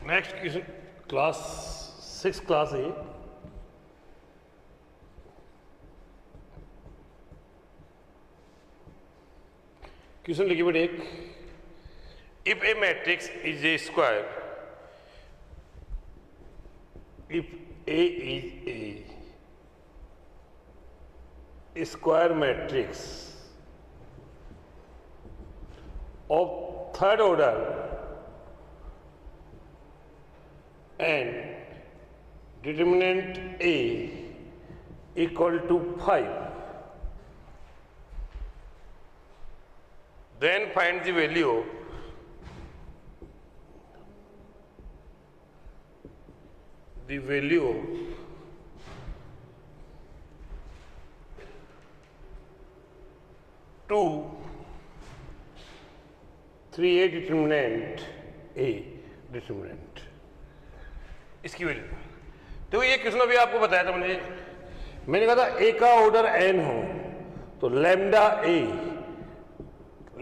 Next question class 6 class ए। Question लिखिए बेटे एक, if A matrix is a square, if A is a square matrix of third order and determinant A equal to 5, then find the value to 3A determinant A determinant, इसकी value. तो ये question अभी आपको बताया था मैंने कहा था A का ऑर्डर n हो तो लैम्डा A,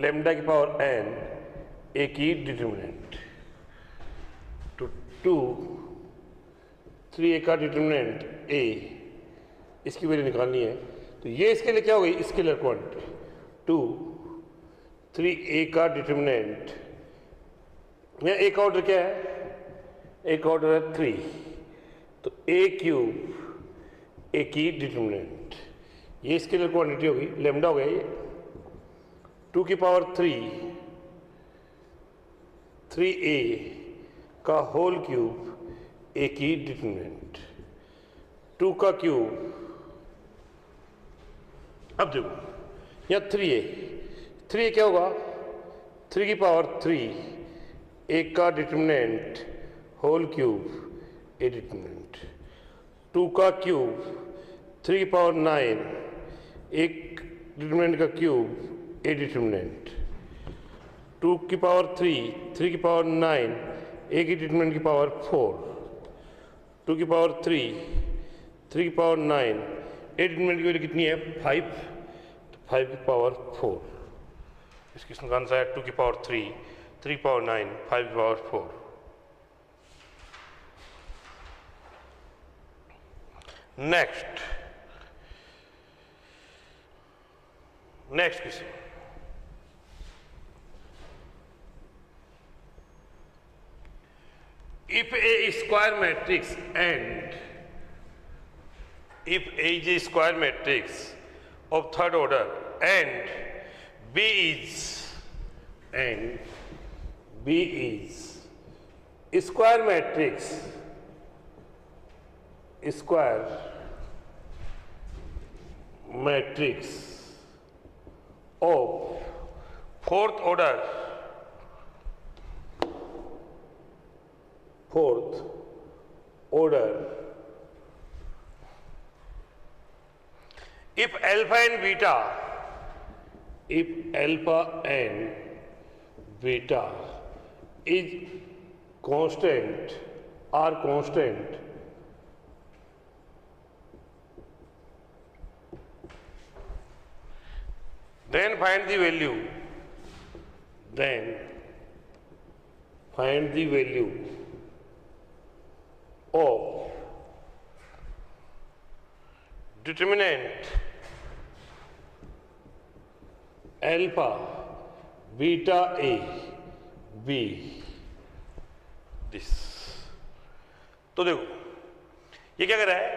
लैम्डा की पावर n A की डिटर्मिनेंट, तो 3A का डिटर्मिनेंट A, इसकी वैल्यू निकालनी है। तो ये इसके लिए क्या हो गई, स्केलर क्वांटिटी। 3A का डिटर्मिनेंट, यहाँ A का ऑर्डर क्या है, A का ऑर्डर है 3, तो A क्यूब A की डिटर्मिनेंट, ये स्केलर क्वांटिटी होगी, लैम्डा हो गया ये। 2 की पावर 3A का होल क्यूब A की डिटर्मिनेंट, 2 का क्यूब। अब देखो यहाँ 3A क्या होगा, 3 की पावर 3 A का determinant whole cube A determinant, 2 का क्यूब 3 की पावर 9 एक डिटर्मिनेंट का क्यूब A डिटर्मिनेंट, 2 की पावर 3 की पावर 9 A की डिटर्मिनेंट की पावर 4, 2 की पावर 3 की पावर 9 A डिटर्मिनेंट की वैल्यू कितनी है 5, तो 5 की पावर 4। इस क्वेश्चन का आंसर है 2 की पावर 3 की पावर 9 5 की power 4। Next question, if A square matrix and if A is a square matrix of third order and B is square matrix of fourth order if alpha and beta is constant, then find the value of determinant alpha beta A B this. तो देखो ये क्या कर रहा है,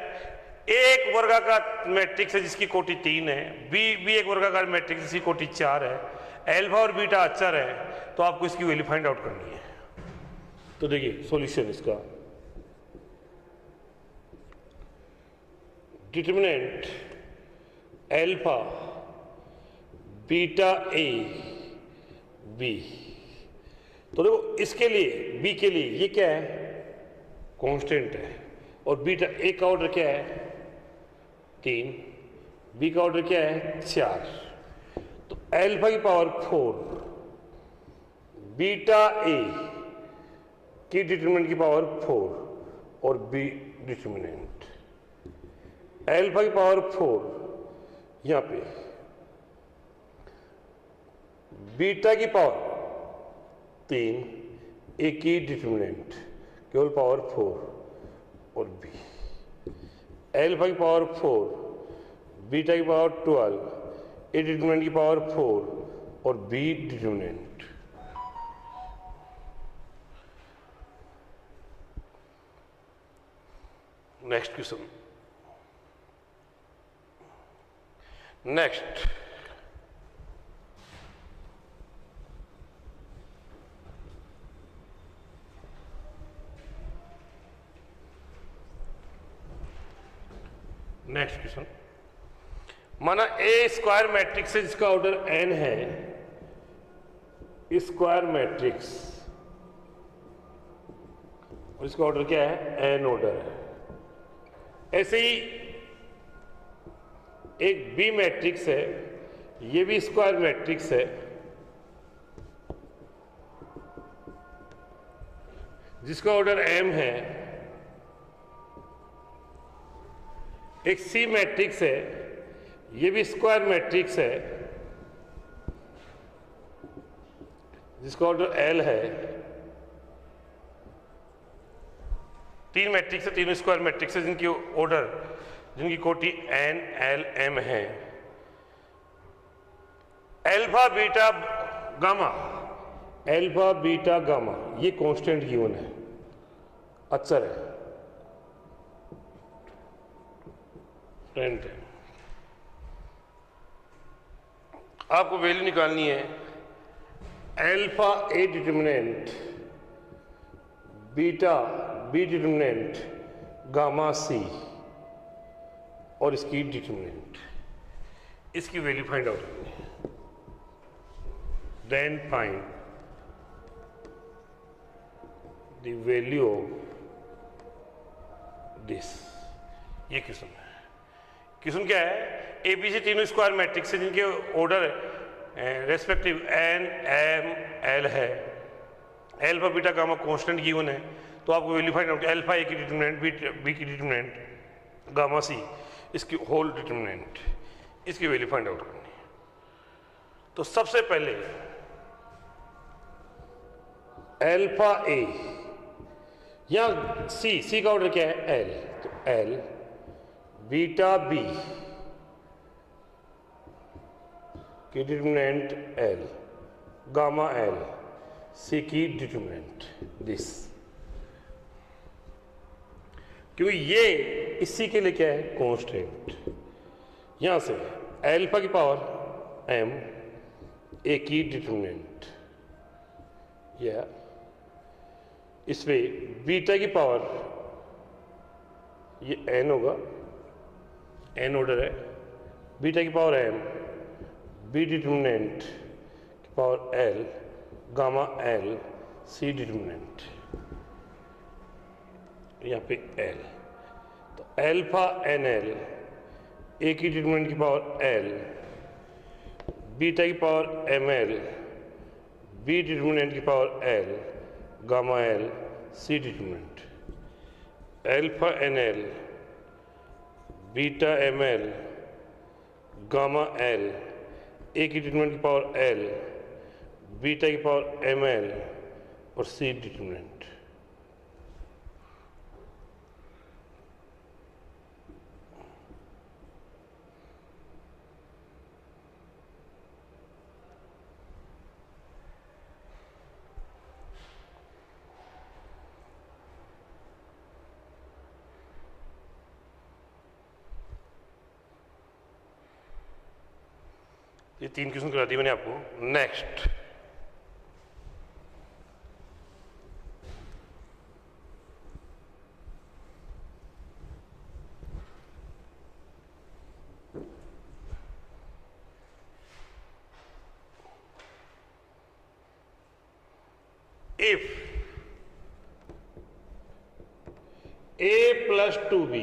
एक वर्गाकार matrix है जिसकी कोटि 3 है, बी एक वर्गाकार मैट्रिक्स जिसकी कोटि 4 है, अल्फा और बीटा अचर है, तो आपको इसकी वैल्यू फाइंड आउट करनी है। तो देखिए सॉल्यूशन इसका, determinant alpha beta A B, तो देखो इसके लिए बी के लिए ये क्या है, कांस्टेंट है, और बीटा ए का ऑर्डर क्या है 3, बी का ऑर्डर क्या है 4, तो अल्फा की पावर 4 बीटा ए की डिटरमिनेंट की पावर 4 और बी डिटरमिनेंट, अल्फा की पावर 4 यहां पे, बीटा की पावर 3 ए की डिटरमिनेंट केवल पावर 4 और बी, एल्फा की पावर 4, बीटा की पावर 12, ए डिटरमिनेंट की पावर 4 और B determinant. Next question, next next question, माना ए स्क्वायर मैट्रिक्स है जिसका ऑर्डर n है, स्क्वायर मैट्रिक्स और इसका ऑर्डर क्या है, n ऑर्डर है। ऐसे ही एक बी मैट्रिक्स है, ये भी स्क्वायर मैट्रिक्स है जिसका ऑर्डर m है। एक सी मैट्रिक्स है, ये भी स्क्वायर मैट्रिक्स है जिसका ऑर्डर एल है। तीन मैट्रिक्स है, तीनों स्क्वायर मैट्रिक्स है जिनकी ऑर्डर, जिनकी कोटि एन एल एम है। Alpha beta gamma, alpha beta gamma ये कांस्टेंट गिवन है, अचर है, है। आपको वैल्यू निकालनी है alpha A determinant, beta B determinant, gamma C और इसकी डिटरमिनेंट, इसकी वैल्यू फाइंड आउट करनी है। Then find the value of this. ये क्वेश्चन है। क्वेश्चन क्या है, ए बी सी तीनों स्क्वायर मैट्रिक्स है जिनके order respective N M L है। Alpha beta gamma constant given है, तो आपको value find out, alpha A की डिटरमिनेंट, बी की डिटरमिनेंट, गामा सी इसकी होल डिटरमिनेंट, इसकी वैल्यू फाइंड आउट करनी है। तो सबसे पहले एल्फा ए, यहां सी का ऑर्डर क्या है, एल, तो एल बीटा बी की डिटरमिनेंट एल, गामा एल, सी की डिटरमिनेंट दिस। क्योंकि ये इसी के लिए क्या है, कांस्टेंट। यहां से एल्फा की पावर एम, ए की डिटरमिनेंट, या इस पे बीटा की पावर ये एन होगा, एन ऑर्डर है, बीटा की पावर एम, बी डिटरमिनेंट की power L, gamma L, C determinant, यहाँ पे एल। तो एल्फा एन एल, ए की डिटरमिनेंट की पावर एल, बीटा की power M L, B determinant की power L, gamma L, C determinant. Alpha N L, beta M L, gamma L, A की determinant की power L, beta की power M L और C determinant. ये तीन question करा दिए मैंने आपको। Next, if a plus 2b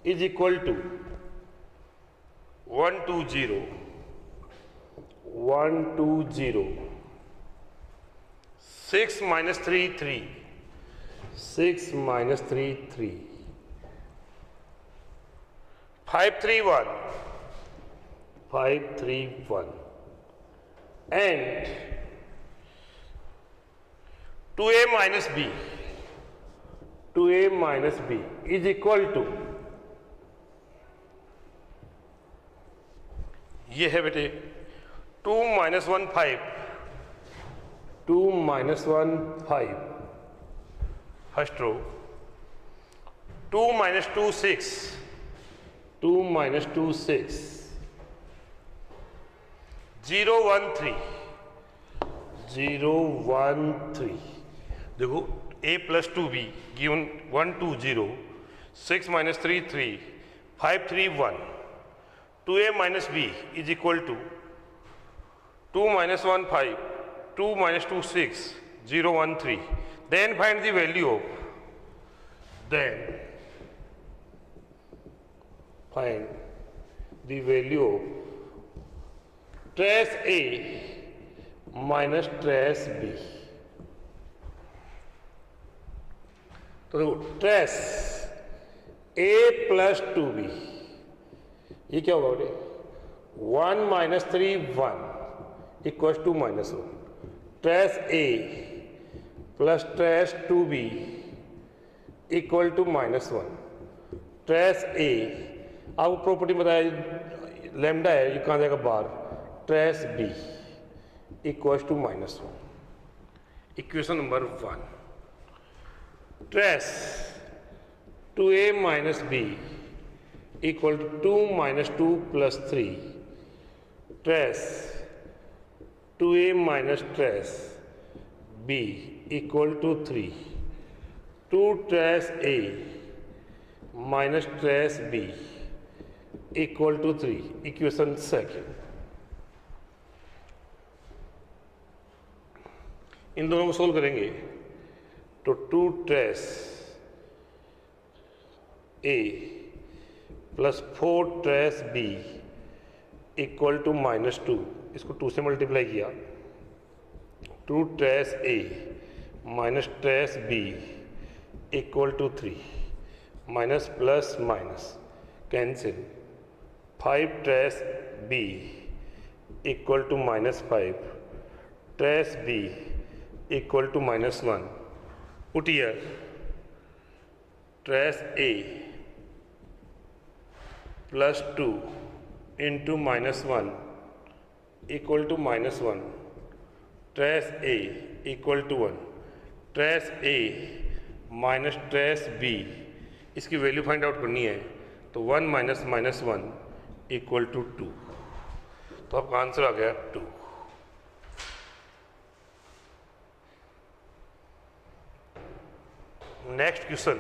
is equal to 120 6 minus 3 3 6 minus 3 3 5 3 1 5 3 1 and 2a minus b 2a minus B is equal to, ये है बेटे 2 minus 1 5, 2 minus 1 5 first row, 2 minus 2 6, 2 minus 2 6, 0 1 3, 0 1 3। देखो a plus 2b given 1 2 0, 6 minus 3 3, 5 3 1, 2a minus b is equal to 2 minus 1 5, 2 minus 2 6, 0 1 3। Then find the value of, then find the value of trace A minus trace B। तो देखो trace A plus 2B, ये क्या होगा बेटे, 1 minus 3 1 equals to minus 1, trace A plus trace 2B equal to minus 1, trace A आपको property बताया lambda है, ये कहाँ जाएगा बाहर, trace B equals to minus 1। Equation number 1, trace 2a minus b equal to 2 minus 2 plus 3, trace 2a minus trace b equal to 3, 2 trace a minus trace b equal to 3। Equation second, इन दोनों को solve करेंगे तो 2 trace A plus 4 trace B equal to minus 2, इसको 2 से multiply किया, 2 trace A minus trace B equal to 3, minus plus minus cancel, 5 trace B equal to minus 5, trace B equal to minus 1। Put here trace A plus 2 into minus 1 equal to minus 1, trace A equal to 1, trace A minus trace B, इसकी value find out करनी है तो 1 minus minus 1 equal to 2, तो आपका answer आ गया 2। Next question,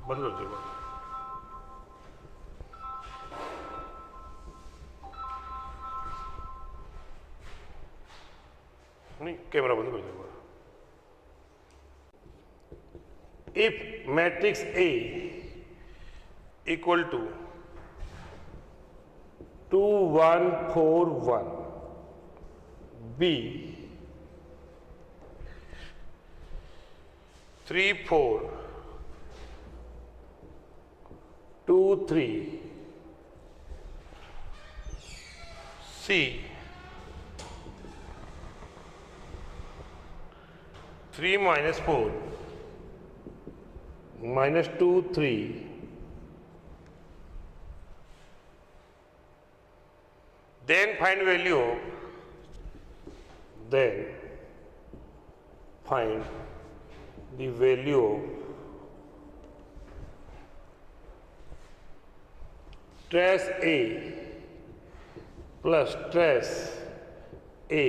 बंद कर दो, नहीं कैमरा बंद कर दो। If matrix A equal to 2 1 4 1, B 3 4 2 3, C 3 minus 4 minus 2 3, then find value of, then find the value of trace A plus trace A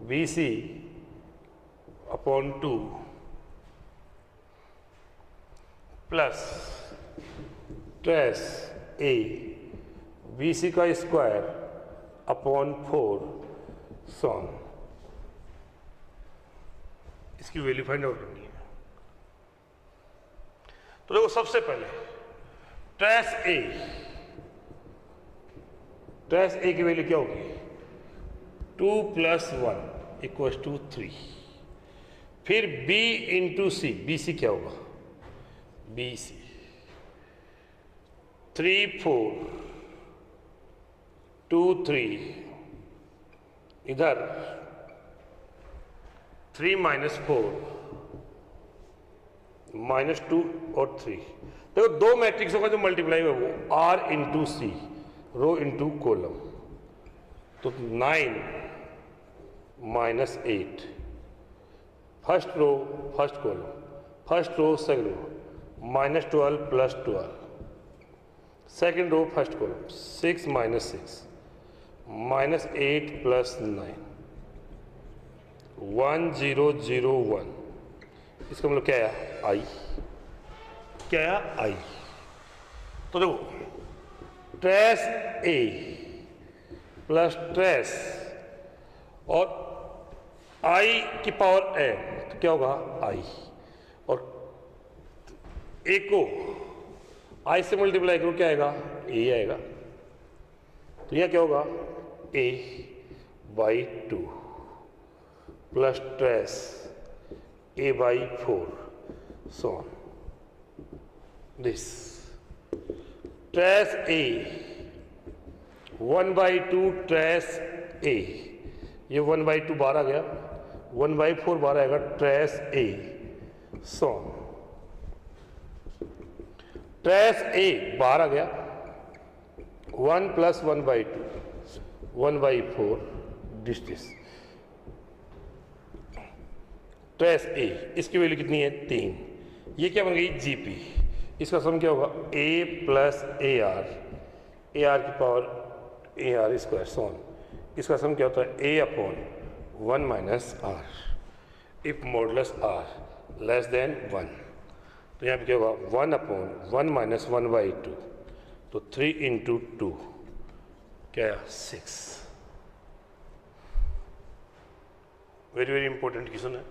BC upon 2 plus trace A BC का square upon 4 sworn, इसकी value find out करनी है। तो देखो सबसे पहले trace ए की value क्या होगी, 2 प्लस 1 इक्वल्स टू 3, फिर B इंटू सी, बी सी क्या होगा, बी सी 3 4 2 3, इधर 3 माइनस 4 माइनस 2 और 3। देखो दो मैट्रिक्सों का जो मल्टीप्लाई है वो R into C, row into column, तो 9 minus 8, first row first column, first row second row, minus 12 plus 12, second row first column, 6 minus 6, minus 8 plus 9, 1 0 0 1। इसका मतलब क्या आया? आई। क्या आया? आई। तो देखो ट्रेस ए प्लस ट्रेस और आई की पावर एन, तो क्या होगा? आई। और ए को आई से मल्टीप्लाई करो, क्या आएगा? ए आएगा। तो यह क्या होगा? A by 2 plus trace A by 4, so on. This trace A 1 by 2 trace A, ये 1 बाई 2 बाहर आ गया, 1 बाई 4 बाहर आएगा trace A, so on. Trace A बाहर आ गया, 1 plus 1 by 2, 1 by 4 distance. Trace A, इसकी वैल्यू कितनी है? 3। ये क्या बन गई? जीपी। इसका सम क्या होगा? ए प्लस ए आर की power A R square, so on. इसका सम क्या होता है? A upon 1 minus R, if modulus R less than 1। तो यहाँ पे क्या होगा? 1 अपॉन 1 माइनस 1 बाई 2, तो 3 इंटू 2 क्या? 6। वेरी वेरी इंपॉर्टेंट क्वेश्चन है।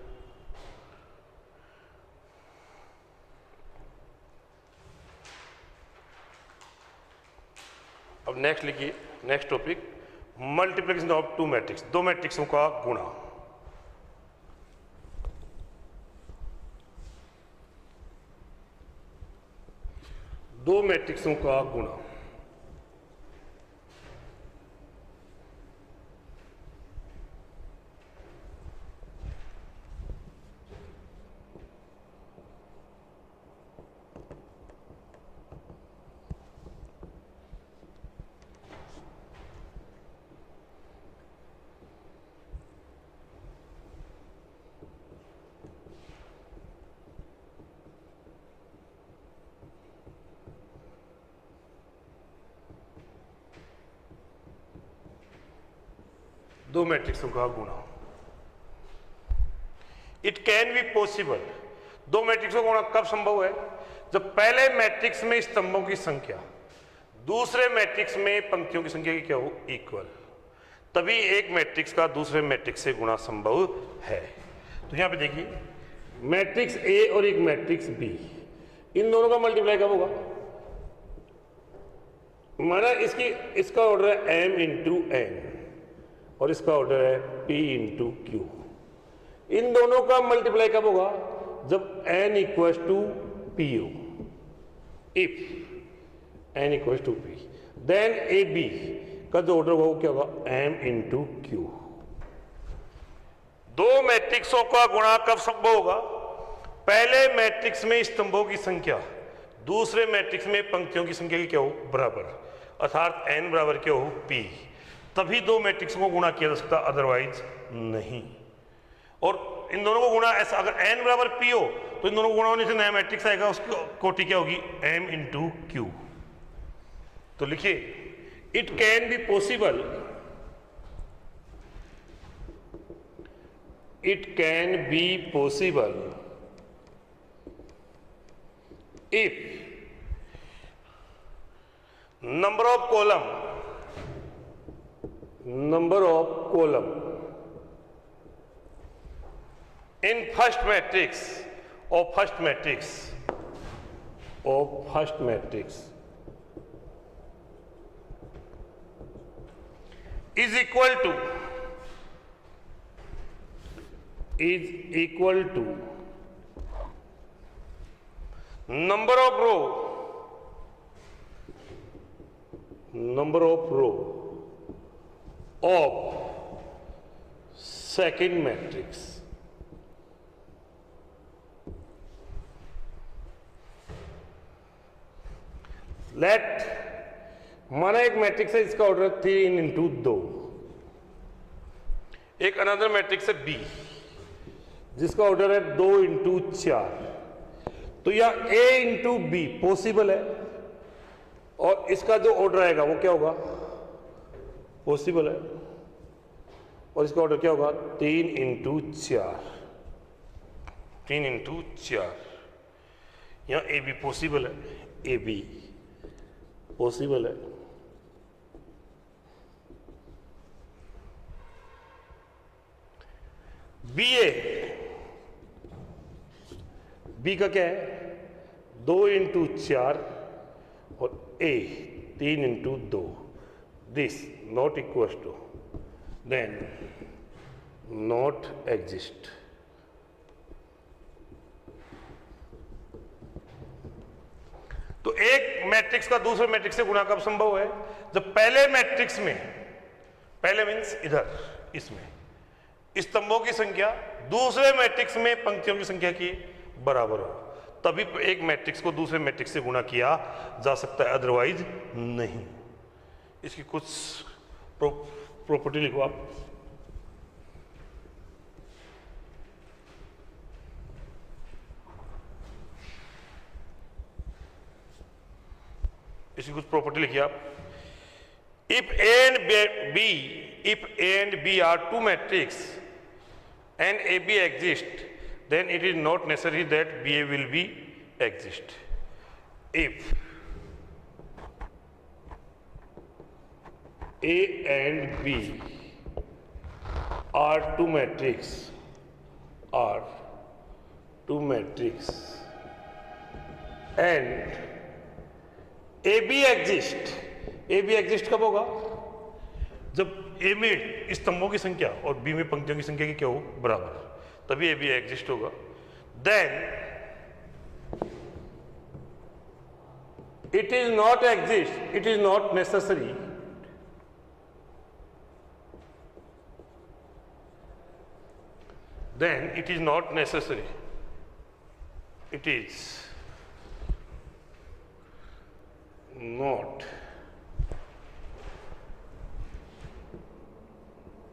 अब नेक्स्ट लिखिए, next topic, multiplication of two matrix, दो मैट्रिक्सों का गुणा। दो मैट्रिक्सों का गुणा। दो मैट्रिक्सों का गुणा। इट कैन बी पॉसिबल, दो मैट्रिक्सों का गुणा कब संभव है? जब पहले मैट्रिक्स में स्तंभों की संख्या दूसरे मैट्रिक्स में पंक्तियों की संख्या की क्या हो? इक्वल, तभी एक मैट्रिक्स का दूसरे मैट्रिक्स से गुणा संभव है। तो यहां पे देखिए, मैट्रिक्स ए और एक मैट्रिक्स बी, इन दोनों का मल्टीप्लाई कब होगा? माना इसका ऑर्डर है m इंटू एन और इसका ऑर्डर है p इंटू क्यू। इन दोनों का मल्टीप्लाई कब होगा? जब n इक्वल्स टू p हो। If n equals to p, then A B का जो ऑर्डर होगा क्या होगा? m into q. दो मैट्रिक्सों का गुणा कब संभव होगा? पहले मैट्रिक्स में स्तंभों की संख्या दूसरे मैट्रिक्स में पंक्तियों की संख्या की क्या हो? बराबर, अर्थात n बराबर क्या हो? p। तभी दो मैट्रिक्सों को गुणा किया जा सकता, अदरवाइज नहीं। और इन दोनों को गुणा ऐसा, अगर n बराबर p हो तो इन दोनों को गुणा होने से नया मैट्रिक्स आएगा, उसकी कोटि क्या होगी? m into Q. तो लिखिए, it can be possible, it can be possible if number of column in first matrix is equal to number of row of second matrix. Let माना एक मैट्रिक्स है, इसका ऑर्डर 3 इंटू 2. एक another matrix है B जिसका order है 2 into 4. तो यह ए इंटू बी पॉसिबल है और इसका जो ऑर्डर आएगा वो क्या होगा, पॉसिबल है, और इसका ऑर्डर क्या होगा 3 इंटू 4. 3 इंटू 4. यहां ए बी पॉसिबल है, ए बी पॉसिबल है. बी ए, बी का क्या है 2 इंटू 4 और A 3 into 2. This not equal to, then not exist. तो एक मैट्रिक्स का दूसरे मैट्रिक्स से गुणा कब संभव है, जब पहले मैट्रिक्स में, पहले मीन्स इधर इसमें स्तंभों की संख्या दूसरे मैट्रिक्स में पंक्तियों की संख्या के बराबर हो, तभी एक मैट्रिक्स को दूसरे मैट्रिक्स से गुणा किया जा सकता है, अदरवाइज नहीं. इसकी कुछ प्रॉपर्टी लिखो आप. इसकी कुछ प्रॉपर्टी लिखिए आप. If A and B, if A and B are two matrices and AB exist, then it is not necessary that BA will be exist. If A and B are two matrices, and AB exist, AB exist कब होगा, जब ए में स्तंभों की संख्या और B में पंक्तियों की संख्या की क्या हो, बराबर, तभी ए बी एग्जिस्ट होगा. Then it is not exist, it is not necessary, then it is not necessary, it is not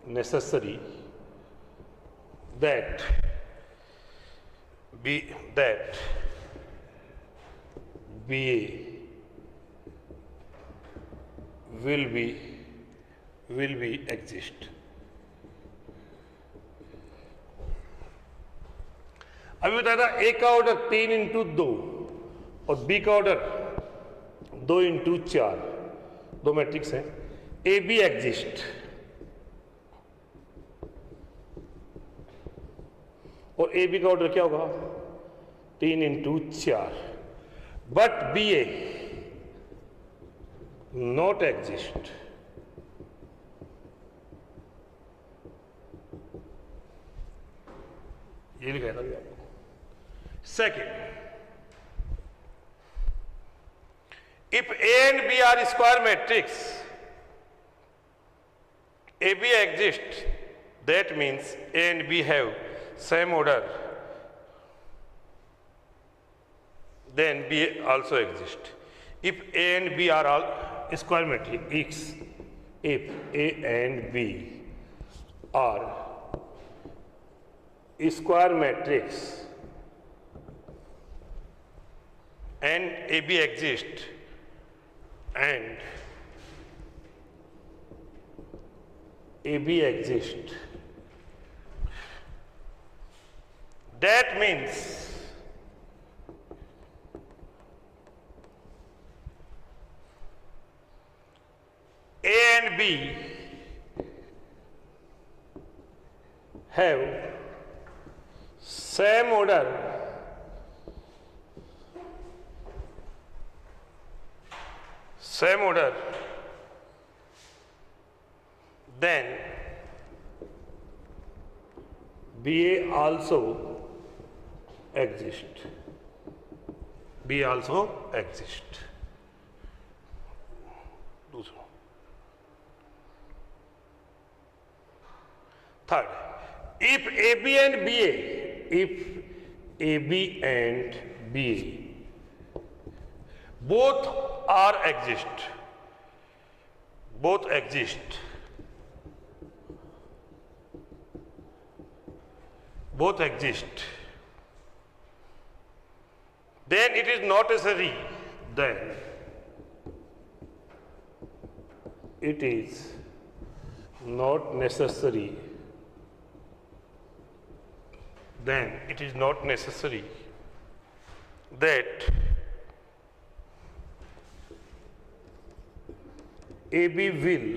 necessary that BA will be exist. अभी बताया था ए का ऑर्डर 3 इंटू 2 और बी का ऑर्डर 2 इंटू 4, दो matrix हैं. ए B exist और ए B का ऑर्डर क्या होगा 3 into 4. But B A not exist. ये लिखा है ना आपको. Second, if A and B are square matrix, A B exist, that means A and B have same order, then B also exist. If A and B are all square matrix, if A and B are square matrix and AB exist, and AB exist, that means A and B have same order, then BA also exist. B also exist. दूसरा Third, if AB and BA, if AB and BA both are exist, both exist, both exist, then it is not necessary, then it is not necessary, then it is not necessary that AB will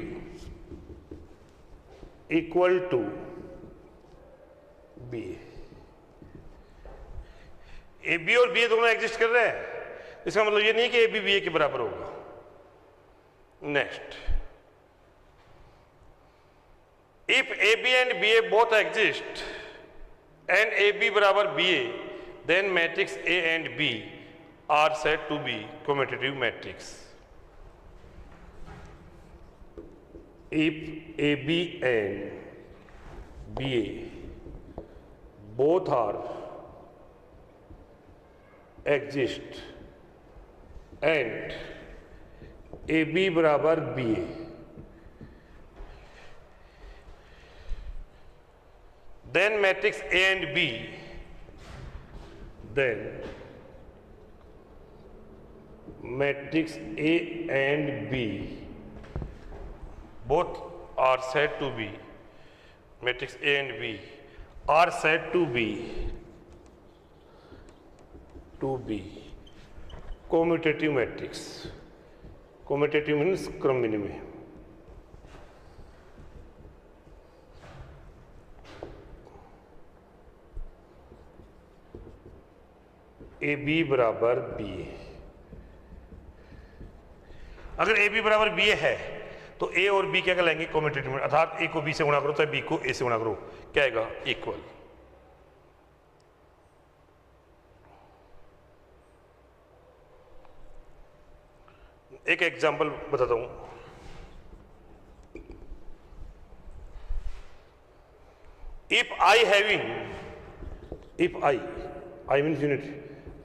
equal to BA. AB और BA दोनों exist कर रहे हैं, इसका मतलब ये नहीं कि AB BA के बराबर होगा. Next, if AB and BA both exist and AB बराबर BA, then matrix A and B are said to be commutative matrix. If AB and BA both are exist and AB बराबर BA, then matrix A and B, then matrix A and B both are said to be, matrix A and B are said to be commutative matrix. Commutative means क्रम विनिमय. ए B बराबर B ए. अगर ए B बराबर B ए है तो ए और B क्या कहलाएंगे? कम्यूटेटिव में, अर्थात ए को बी से गुणा करो चाहे बी को ए से गुणा करो, क्या आएगा? इक्वल. एक एग्जांपल बताता हूं. If I having, if I means unit,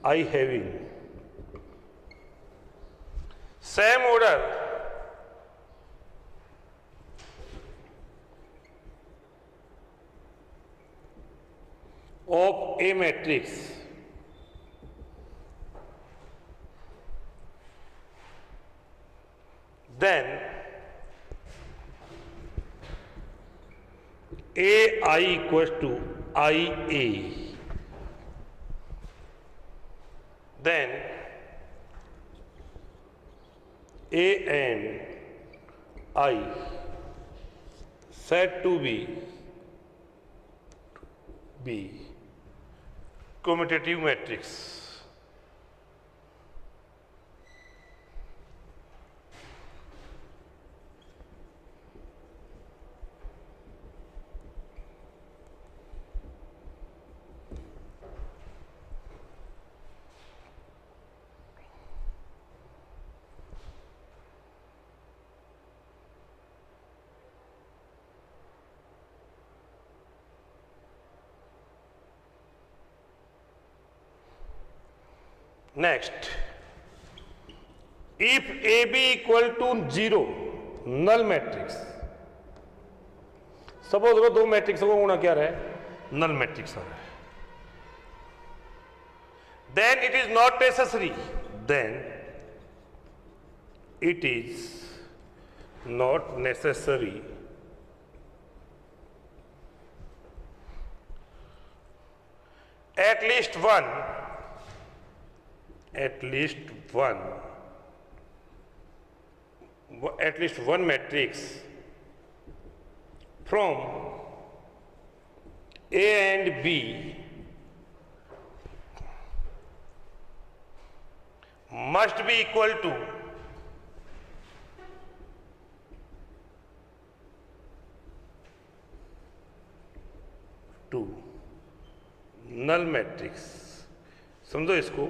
I having same order of a matrix then AI equals to IA, then A and I said to be commutative matrix. Next, if AB equal to 0, null matrix. Suppose करो दो matrix को गुणा क्या रहा है? Null matrix आ रहा है. Then it is not necessary. Then it is not necessary at least one matrix from A and B must be equal to null matrix. समझो इसको,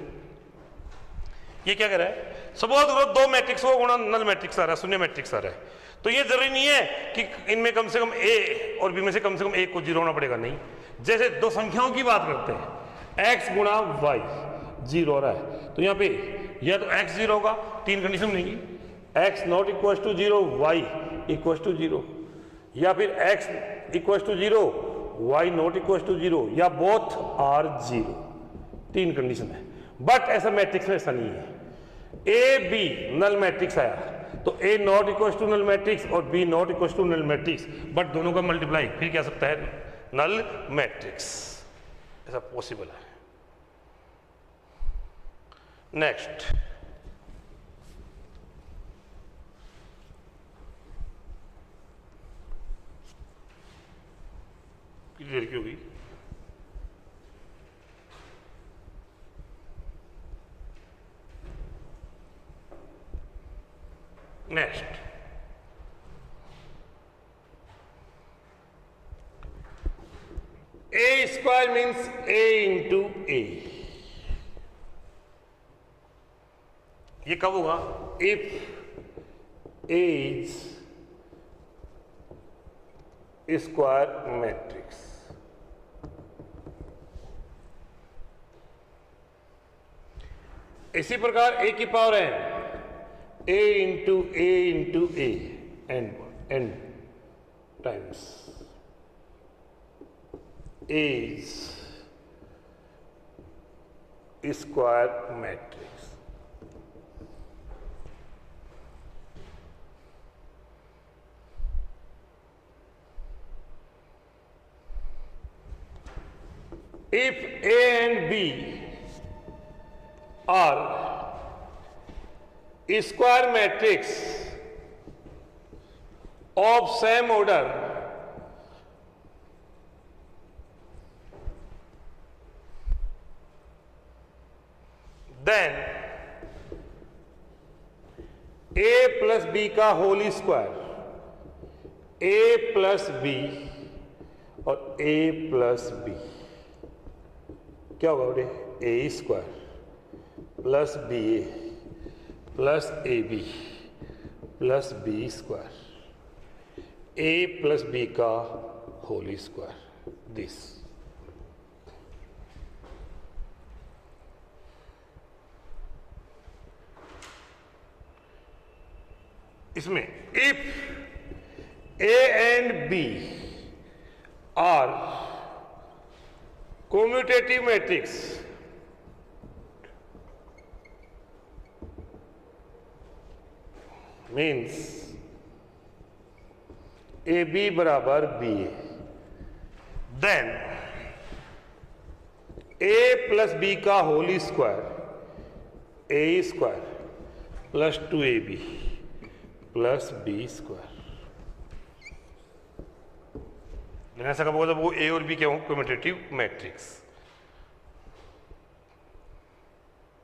ये क्या कह रहा है, सपोज करो दो मैट्रिक्स को गुणा नल मैट्रिक्स आ रहा है, शून्य मैट्रिक्स आ रहा है, तो ये जरूरी नहीं है कि इनमें कम से कम ए और बी में से कम से कम एक को जीरो होना पड़ेगा, नहीं। जैसे दो संख्याओं की बात करते हैं, एक्स गुणा वाई जीरो हो रहा है, तो यहाँ पे या तो एक्स जीरो होगा, तीन कंडीशन मिलेंगी, x not equal to zero, y equal to zero, या फिर x equal to zero, y not equal to zero, या बोथ आर जीरो, तीन कंडीशन है। बट ऐसा मैट्रिक्स में ऐसा नहीं है, ए बी नल मैट्रिक्स आया तो A not equal to null matrix और B not equal to null matrix, but दोनों का मल्टीप्लाई फिर क्या सकता है, नल मैट्रिक्स, ऐसा पॉसिबल है। नेक्स्ट, क्लियर की होगी, next A square means A into A, ये कब होगा, if A is square matrix, इसी प्रकार ए की power N, a into a n times is square matrix. If a and b are square matrix of same order, then a plus b का whole square, a plus b और a plus b क्या होगा बेटे, a square plus b a plus A B plus B square, A plus B का whole square, this. इसमें if A and B are commutative matrix, means A B बराबर B A, then A plus B का whole square, A square plus two A B plus B square. ऐसा कब होगा, वो A और B क्या हो, कम्यूटेटिव मैट्रिक्स।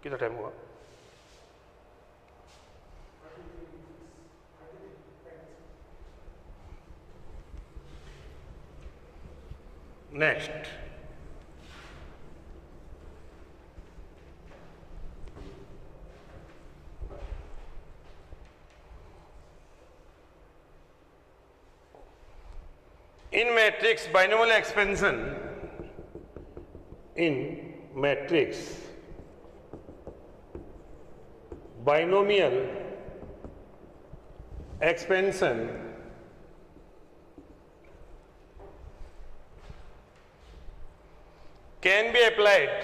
कितना टाइम हुआ, next in matrix binomial expansion, in matrix binomial expansion can be applied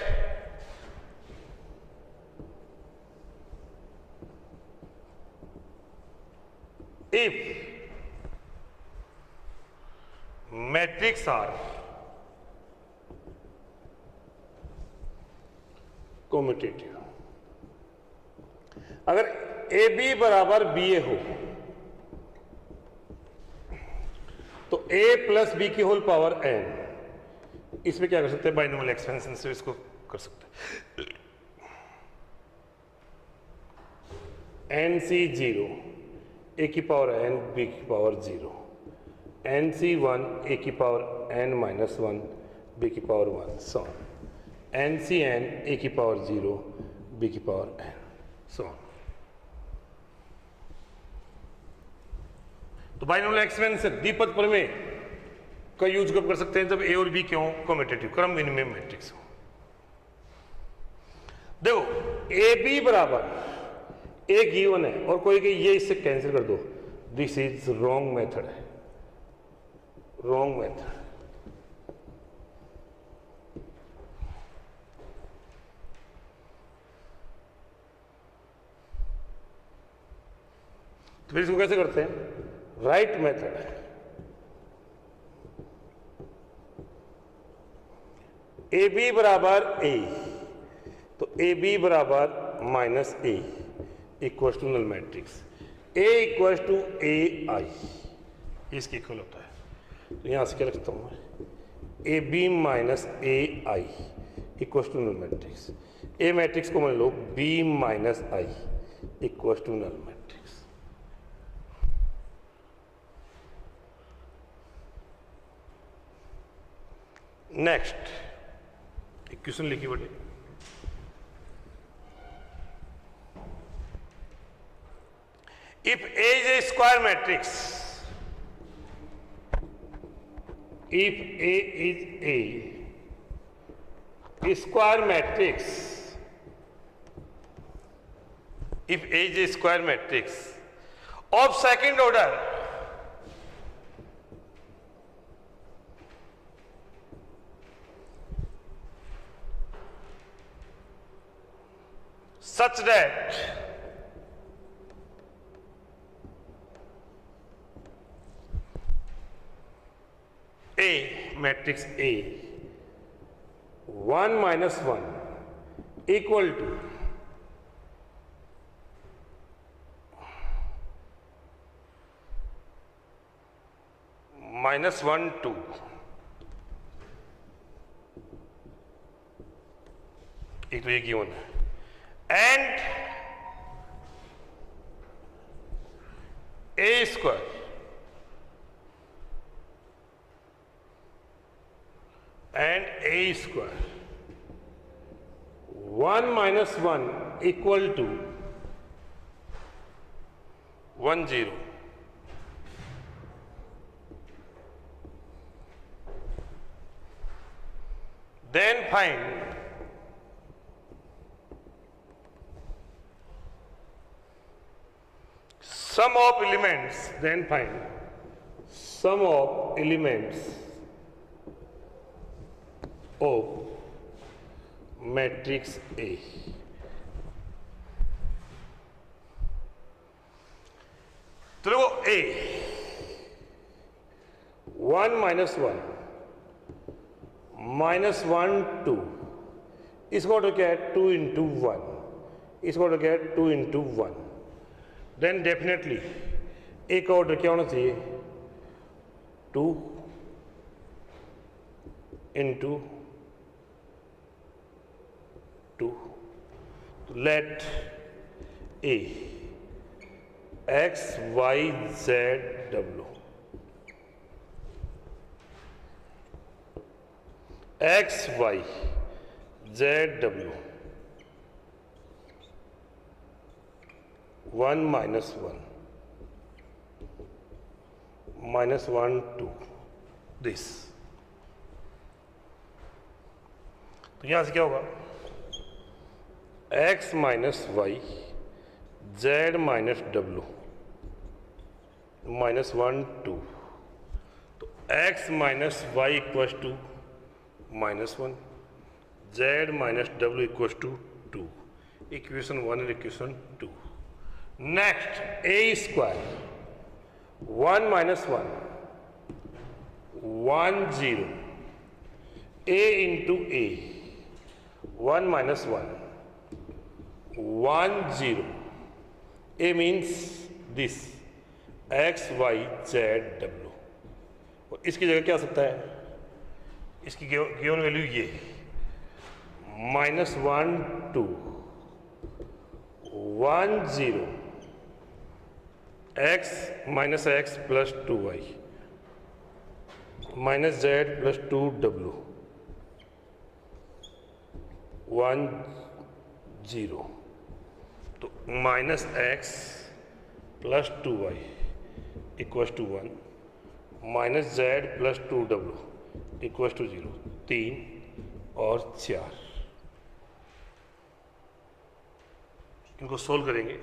if matrix are commutative। अगर ए बी बराबर बी ए हो तो ए प्लस बी की होल पावर एन, इसमें क्या कर सकते हैं, बाइनोमियल एक्सपेंशन से इसको कर सकते हैं। एन सी जीरो, ए की पावर एन बी की power zero, N C one A की power N minus one B की power one, so N C N A की पावर जीरो बी की पावर एन। So on. तो binomial expansion से द्विपद प्रमेय का यूज कब कर सकते हैं? जब ए और बी क्यों कम्यूटेटिव क्रम विनिमय मैट्रिक्स हो। देखो ए बी बराबर ए गिवन है और कोई कि ये इससे कैंसिल कर दो, दिस इज रॉन्ग मेथड है, रॉन्ग मेथड। तो फिर इसको कैसे करते हैं? राइट मेथड है। ए बी बराबर ए, तो ए बी बराबर minus A equal to null matrix, A equal to A I, इसके इक्वल होता है। तो यहां से क्या रखता हूं मैं? A B minus A I equal to null matrix. A matrix को मान लो B minus I equal to null matrix. Next equation लिखी बटे, if A is a square matrix, if A is a square matrix, if A is a square matrix of second order, such that A matrix A 1 minus 1 equal to minus 1 2, एक तो ये given है, and A square and A square 1 minus 1 equal to 1 0. Then find sum of elements, then find sum of elements of matrix A. तो देखो A 1 minus 1 minus 1 2, इसको order क्या है? 2 into 1, इसको ऑर्डर क्या है? 2 into 1। देन डेफिनेटली A का order क्या होना चाहिए? 2 into 2। तो late A x y z w, x y z w 1 minus 1 minus 1 2 this। तो यहां से क्या होगा? x minus y z minus डब्लू माइनस 1 2। तो x minus y equal to minus 1, z minus डब्लू इक्वल टू 2। इक्वेशन 1 और equation 2। Next a square 1 minus 1 1 0 a into a 1 minus 1 1 0, a means this x y z w। और इसकी जगह क्या आ सकता है? इसकी गिवन वैल्यू ये minus 1 2 1 0 x minus x plus 2 y minus z plus 2 w 1 0। तो तो minus x plus 2y equals to 1, minus z plus 2w equals to 0, 3 और 4। इनको सोल्व करेंगे।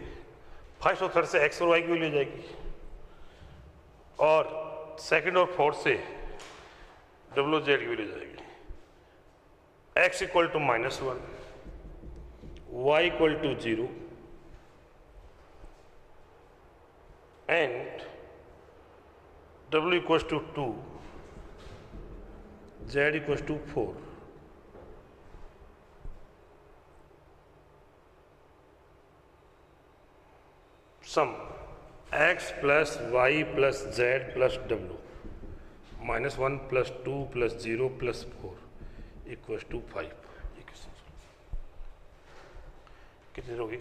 फर्स्ट और थर्ड से एक्स और वाई की वैल्यू जाएगी और सेकंड और फोर्थ से डब्ल्यू जेड की वैल्यू जाएगी। X equal to -1, y equal to 0 and डब्ल्यू equal to 2, z equal to 4। Sum x plus y plus z plus डब्ल्यू -1 plus 2 plus 0 plus 4 equal to 5। कितनी होगी?